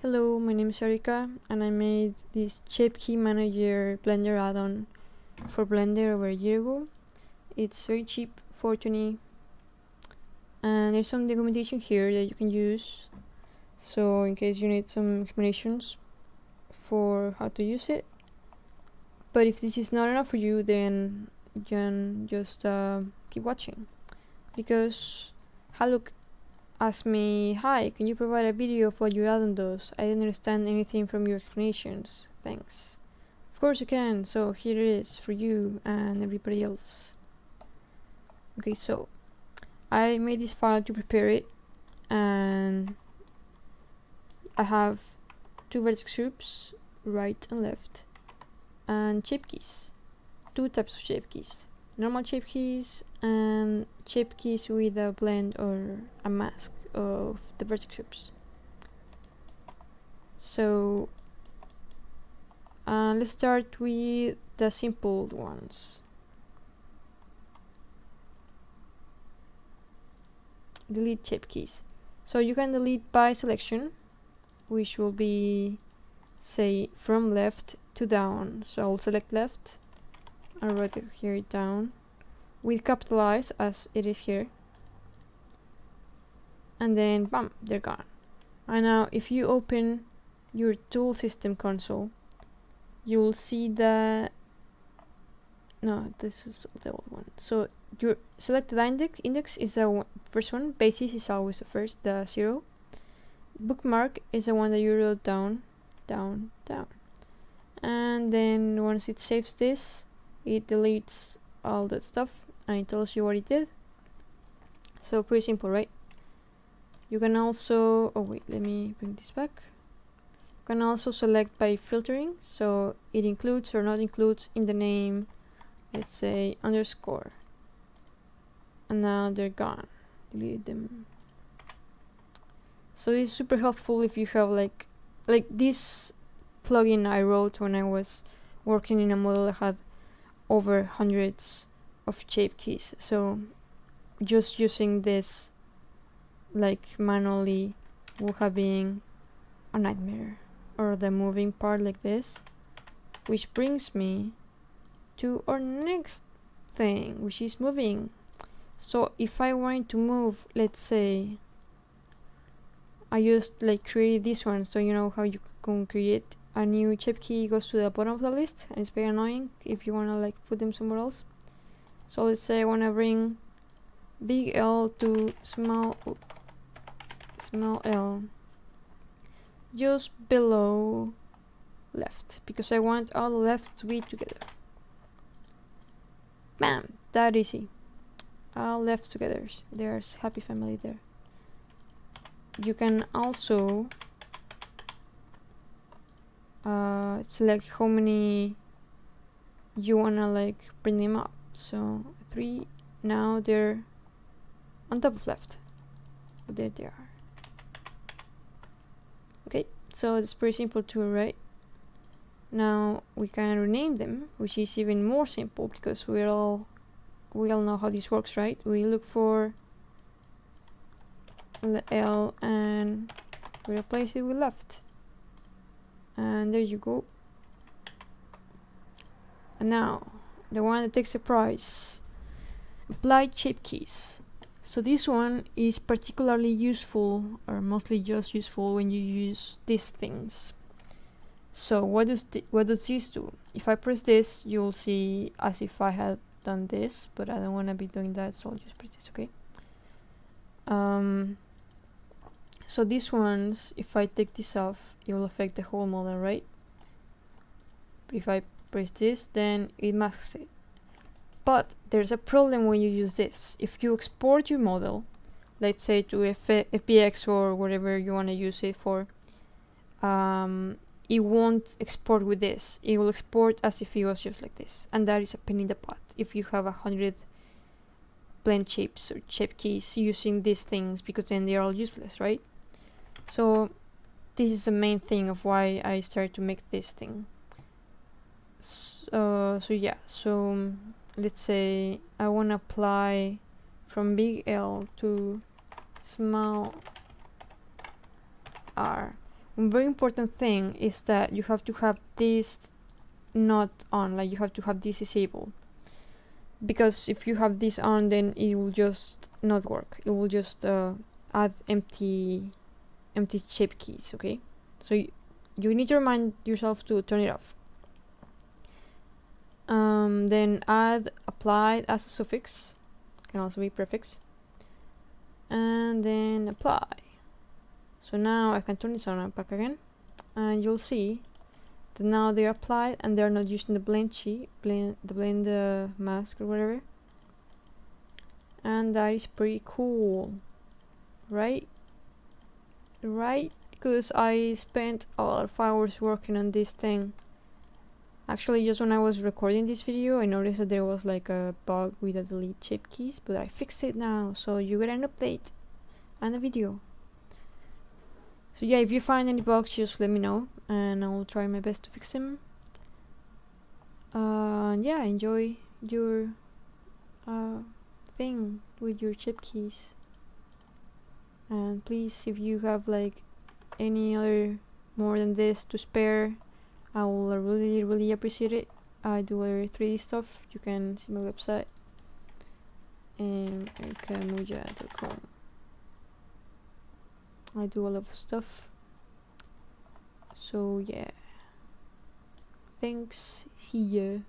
Hello, my name is Erika and I made this ShapeKey Manager Blender add-on for Blender over a year ago. It's very cheap, $4.20, and there's some documentation here that you can use, so in case you need some explanations for how to use it. But if this is not enough for you, then you can just keep watching, because Haluk asked me, "Hi, can you provide a video of what your add-on does? I didn't understand anything from your explanations. Thanks." Of course you can, so here it is for you and everybody else. Okay, so I made this file to prepare it, and I have two vertex groups, right and left, and shape keys. Two types of shape keys. Normal shape keys and shape keys with a blend or a mask of the vertex groups. So let's start with the simple ones. Delete shape keys. So you can delete by selection, which will be, say, from left to down. So I'll select left and write it here down with capitalize as it is here, and then bam, they're gone. And now if you open your tool system console, you'll see that this is the old one. So your selected index is the first one, basis is always the first, the 0. Bookmark is the one that you wrote down, and then once it saves this, it deletes all that stuff and it tells you what it did. So pretty simple, right? You can also, oh wait, let me bring this back. You can also select by filtering, so it includes or not includes in the name, let's say underscore, and now they're gone. Delete them. So this is super helpful if you have like this plugin I wrote when I was working in a model that had over hundreds of shape keys. So just using this like manually would have been a nightmare, or the moving part like this, which brings me to our next thing, which is moving. So if I wanted to move, let's say I just like created this one, so you know how you can create a new shape key, goes to the bottom of the list, and it's very annoying if you wanna like put them somewhere else. So let's say I wanna bring big L to small L, just below left, because I want all the left to be together. Bam, that easy. All left together. There's happy family there. You can also select how many you wanna like bring them up. So 3, now they're on top of left. There they are. Okay, so it's pretty simple too, right? Now we can rename them, which is even more simple because we all know how this works, right? We look for L and we replace it with left, and there you go. And now the one that takes the prize, applied shape keys. So this one is particularly useful, or mostly just useful, when you use these things. So what does this do? If I press this, you'll see as if I had done this, but I don't want to be doing that, so I'll just press this. Okay. So these ones, if I take this off, it will affect the whole model, right? But if I press this, then it masks it. But there's a problem when you use this. If you export your model, let's say to FBX or whatever you want to use it for, it won't export with this. It will export as if it was just like this, and that is a pain in the butt if you have 100 blend shapes or shape keys using these things, because then they're all useless, right? So this is the main thing of why I started to make this thing. So yeah, so let's say I want to apply from big L to small r. one very important thing is that you have to have this not on, like you have to have this disabled, because if you have this on, then it will just not work. It will just add empty shape keys. Okay, so you need to remind yourself to turn it off. Then add applied as a suffix, can also be prefix, and then apply. So now I can turn this on and back again, and you'll see that now they're applied and they're not using the blend mask or whatever, and that is pretty cool, right? Because I spent a lot of hours working on this thing. Actually, just when I was recording this video, I noticed that there was like a bug with the delete shape keys, but I fixed it now, so you get an update and a video. So yeah, if you find any bugs, just let me know and I'll try my best to fix them. Yeah, enjoy your thing with your shape keys. And please, if you have like any other more than this to spare, I will really appreciate it. I do other 3D stuff. You can see my website and erikamuja.com. I do a lot of stuff. So yeah, thanks, see ya.